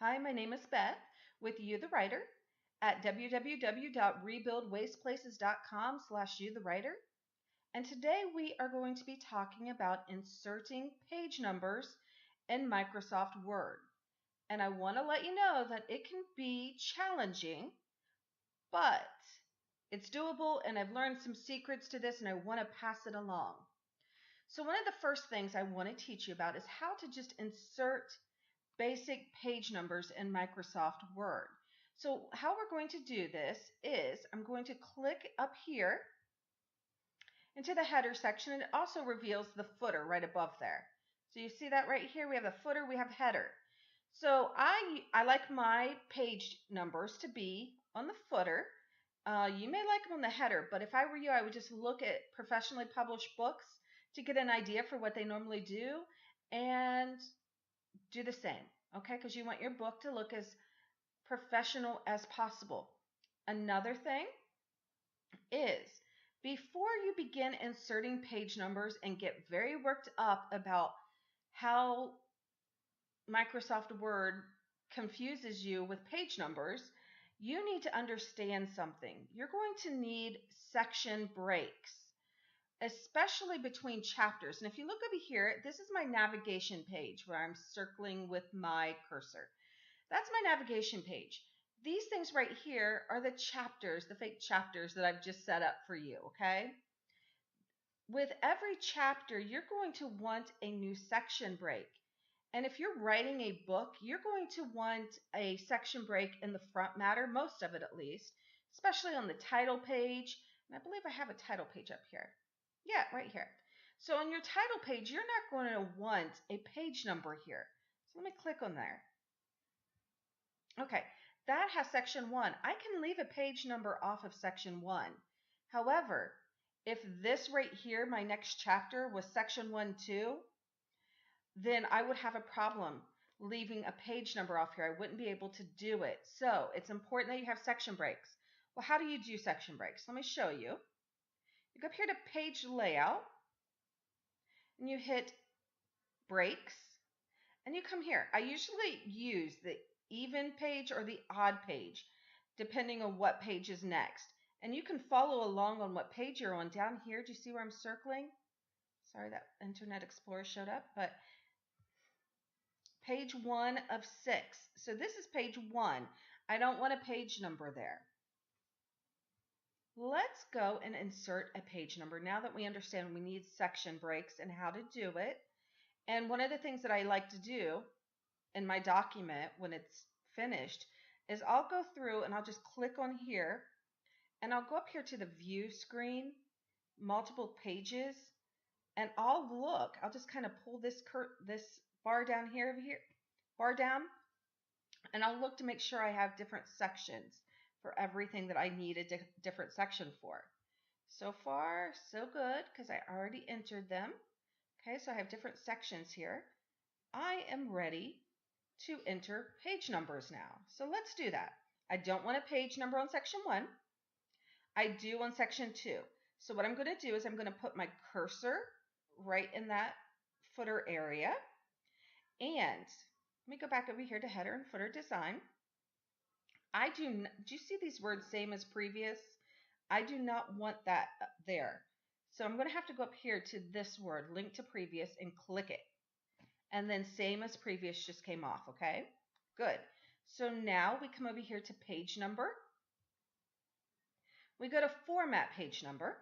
Hi, my name is Beth with You the Writer at www.rebuildwasteplaces.com/You the Writer. And today we are going to be talking about inserting page numbers in Microsoft Word. And I want to let you know that it can be challenging, but it's doable, and I've learned some secrets to this and I want to pass it along. So one of the first things I want to teach you about is how to just insert basic page numbers in Microsoft Word. So how we're going to do this is I'm going to click up here into the header section, and it also reveals the footer right above there. So you see that right here, we have the footer, we have header. So I like my page numbers to be on the footer. You may like them on the header, but if I were you, I would just look at professionally published books to get an idea for what they normally do and do the same, okay? Because you want your book to look as professional as possible. Another thing is before you begin inserting page numbers and get very worked up about how Microsoft Word confuses you with page numbers, you need to understand something. You're going to need section breaks, especially between chapters. And if you look over here, this is my navigation page where I'm circling with my cursor. That's my navigation page. These things right here are the chapters, the fake chapters that I've just set up for you, okay? With every chapter, you're going to want a new section break. And if you're writing a book, you're going to want a section break in the front matter, most of it at least, especially on the title page. And I believe I have a title page up here. Yeah, right here. So on your title page, you're not going to want a page number here. So let me click on there. Okay, that has section 1. I can leave a page number off of section 1. However, if this right here, my next chapter, was section 1 too, then I would have a problem leaving a page number off here. I wouldn't be able to do it. So it's important that you have section breaks. Well, how do you do section breaks? Let me show you. You go up here to page layout and you hit breaks and you come here. I usually use the even page or the odd page depending on what page is next. And you can follow along on what page you're on. Down here, do you see where I'm circling? Sorry, that Internet Explorer showed up, but page 1 of 6. So this is page 1. I don't want a page number there. Let's go and insert a page number now that we understand we need section breaks and how to do it. And one of the things that I like to do in my document when it's finished is I'll go through and I'll just click on here and I'll go up here to the view screen, multiple pages, and I'll just kind of pull this bar down here, bar down, and I'll look to make sure I have different sections for everything that I need a different section for. So far, so good, because I already entered them. Okay, so I have different sections here. I am ready to enter page numbers now. So let's do that. I don't want a page number on section 1. I do on section 2. So what I'm going to do is I'm going to put my cursor right in that footer area. And let me go back over here to header and footer design. Do you see these words same as previous? I do not want that there. So I'm going to have to go up here to this word, link to previous, and click it. And then same as previous just came off, okay? Good. So now we come over here to page number. We go to format page number.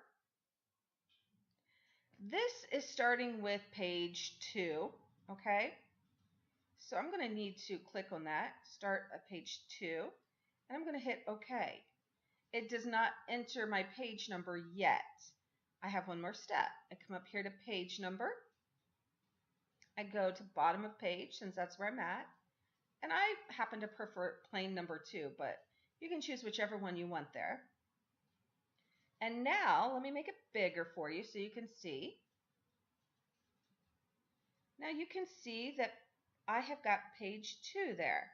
This is starting with page 2, okay? So I'm going to need to click on that, start at page 2, and I'm going to hit OK. It does not enter my page number yet. I have one more step. I come up here to page number. I go to bottom of page since that's where I'm at. And I happen to prefer plain number 2, but you can choose whichever one you want there. And now let me make it bigger for you so you can see. Now you can see that I have got page 2 there.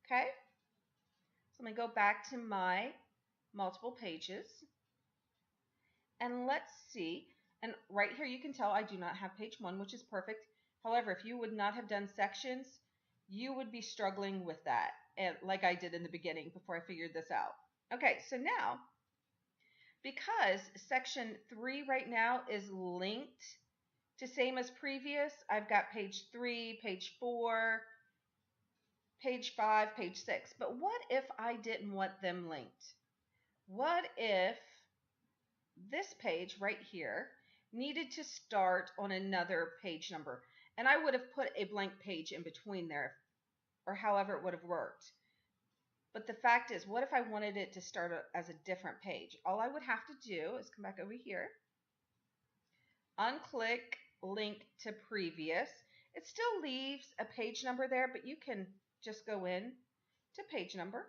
Okay? So let me go back to my multiple pages. And let's see. And right here you can tell I do not have page 1, which is perfect. However, if you would not have done sections, you would be struggling with that, and like I did in the beginning before I figured this out. Okay, so now, because section 3 right now is linked to same as previous, I've got page 3, page 4, page 5, page 6. But what if I didn't want them linked? What if this page right here needed to start on another page number? And I would have put a blank page in between there, or however it would have worked. But the fact is, what if I wanted it to start as a different page? All I would have to do is come back over here, unclick link to previous. It still leaves a page number there, but you can just go in to page number,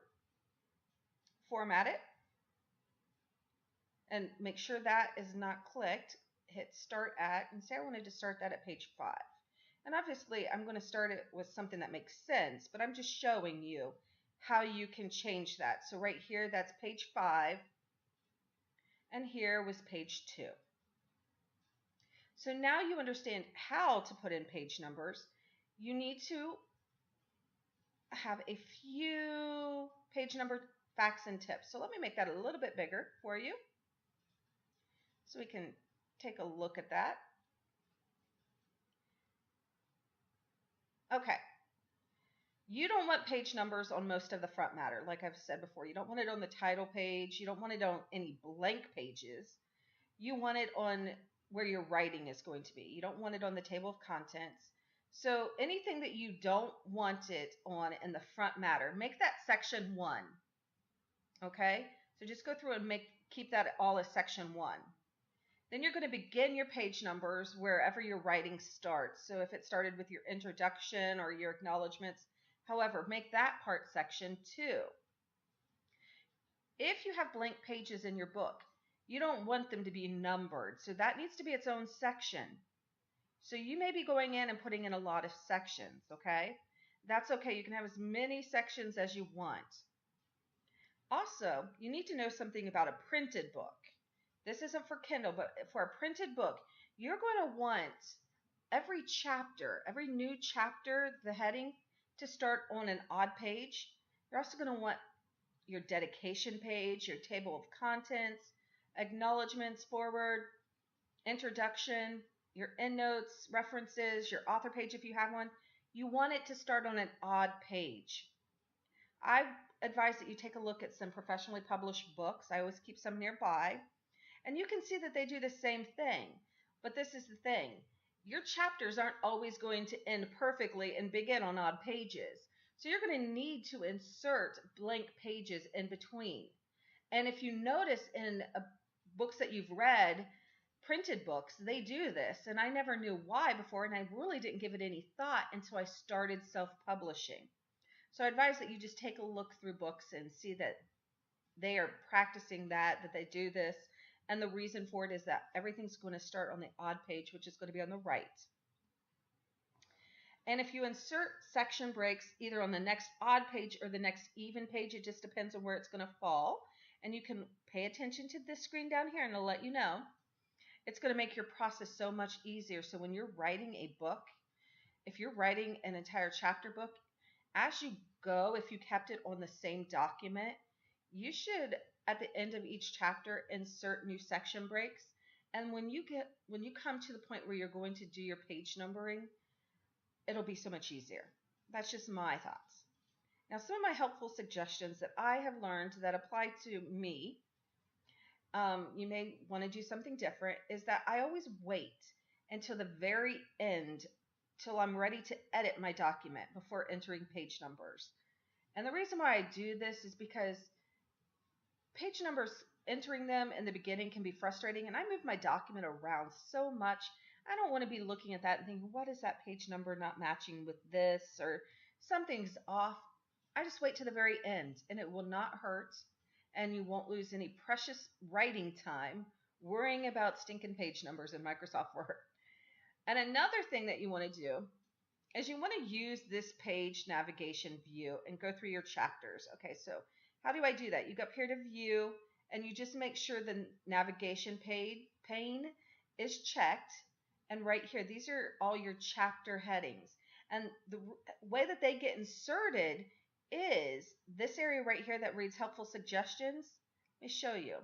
format it, and make sure that is not clicked. Hit start at, and say I wanted to start that at page 5. And obviously I'm going to start it with something that makes sense, but I'm just showing you how you can change that. So right here, that's page 5, and here was page 2. So now you understand how to put in page numbers. You need to have a few page number facts and tips. So let me make that a little bit bigger for you so we can take a look at that. Okay. You don't want page numbers on most of the front matter, like I've said before. You don't want it on the title page. You don't want it on any blank pages. You want it on where your writing is going to be. You don't want it on the table of contents. So anything that you don't want it on in the front matter, make that section 1. Okay? So just go through and keep that all as section 1. Then you're going to begin your page numbers wherever your writing starts. So if it started with your introduction or your acknowledgments, however, make that part section 2. If you have blank pages in your book, you don't want them to be numbered. So that needs to be its own section. So you may be going in and putting in a lot of sections, okay? That's okay. You can have as many sections as you want. Also, you need to know something about a printed book. This isn't for Kindle, but for a printed book, you're going to want every chapter, every new chapter, the heading, to start on an odd page. You're also going to want your dedication page, your table of contents, acknowledgments, forward, introduction, your endnotes, references, your author page if you have one. You want it to start on an odd page. I advise that you take a look at some professionally published books. I always keep some nearby. And you can see that they do the same thing. But this is the thing. Your chapters aren't always going to end perfectly and begin on odd pages. So you're going to need to insert blank pages in between. And if you notice in books that you've read, printed books, they do this. And I never knew why before, and I really didn't give it any thought until I started self-publishing. So I advise that you just take a look through books and see that they are practicing that they do this. And the reason for it is that everything's going to start on the odd page, which is going to be on the right. And if you insert section breaks either on the next odd page or the next even page, it just depends on where it's going to fall. And you can pay attention to this screen down here and it'll let you know. It's going to make your process so much easier. So when you're writing a book, if you're writing an entire chapter book, as you go, if you kept it on the same document, you should, at the end of each chapter, insert new section breaks. And when you come to the point where you're going to do your page numbering, it'll be so much easier. That's just my thoughts. Now, some of my helpful suggestions that I have learned that apply to me, you may want to do something different, is that I always wait until the very end till I'm ready to edit my document before entering page numbers. And the reason why I do this is because page numbers, entering them in the beginning can be frustrating, and I move my document around so much. I don't want to be looking at that and thinking, what is that page number not matching with this, or something's off. I just wait to the very end, and it will not hurt, and you won't lose any precious writing time worrying about stinking page numbers in Microsoft Word. And another thing that you want to do is you want to use this page navigation view and go through your chapters. Okay, so how do I do that? You go up here to view, and you just make sure the navigation pane is checked. And right here, these are all your chapter headings. And the way that they get inserted is this area right here that reads helpful suggestions. Let me show you.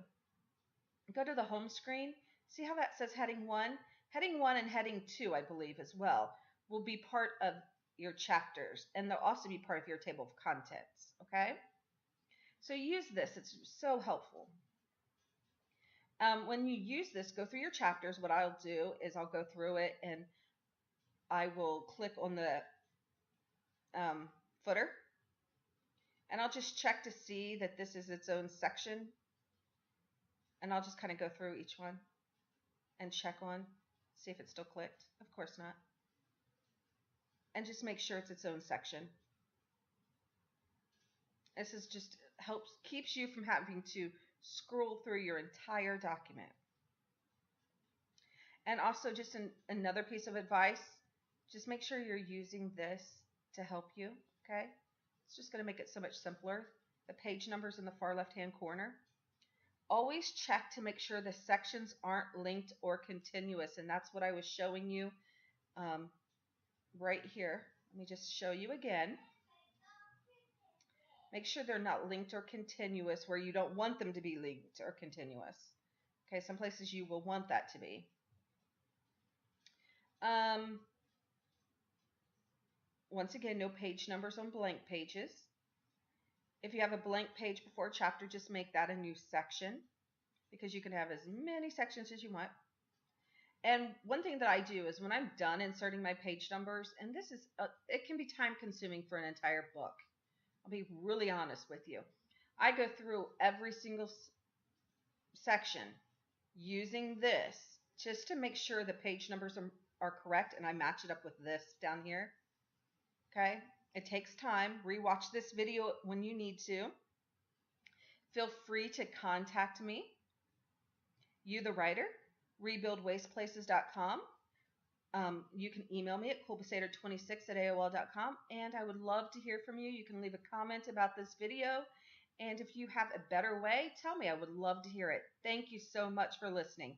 Go to the home screen. See how that says heading 1? Heading 1 and heading 2, I believe, as well, will be part of your chapters, and they'll also be part of your table of contents, okay? So use this. It's so helpful. When you use this, go through your chapters. What I'll do is I'll go through it, and I will click on the footer, and I'll just check to see that this is its own section, and I'll just kind of go through each one and check on, see if it's still clicked. Of course not. And just make sure it's its own section. This is just keeps you from having to scroll through your entire document. And also just another piece of advice, just make sure you're using this to help you, okay? It's just going to make it so much simpler. The page numbers in the far left-hand corner. Always check to make sure the sections aren't linked or continuous, and that's what I was showing you right here. Let me just show you again. Make sure they're not linked or continuous where you don't want them to be linked or continuous. Okay, some places you will want that to be. Once again, no page numbers on blank pages. If you have a blank page before a chapter, just make that a new section because you can have as many sections as you want. And one thing that I do is when I'm done inserting my page numbers, and this is, it can be time consuming for an entire book. I'll be really honest with you. I go through every single section using this just to make sure the page numbers are correct, and I match it up with this down here. Okay, it takes time. Rewatch this video when you need to. Feel free to contact me, you the writer, rebuildwasteplaces.com. You can email me at coolbesader26@aol.com, and I would love to hear from you. You can leave a comment about this video, and if you have a better way, tell me. I would love to hear it. Thank you so much for listening.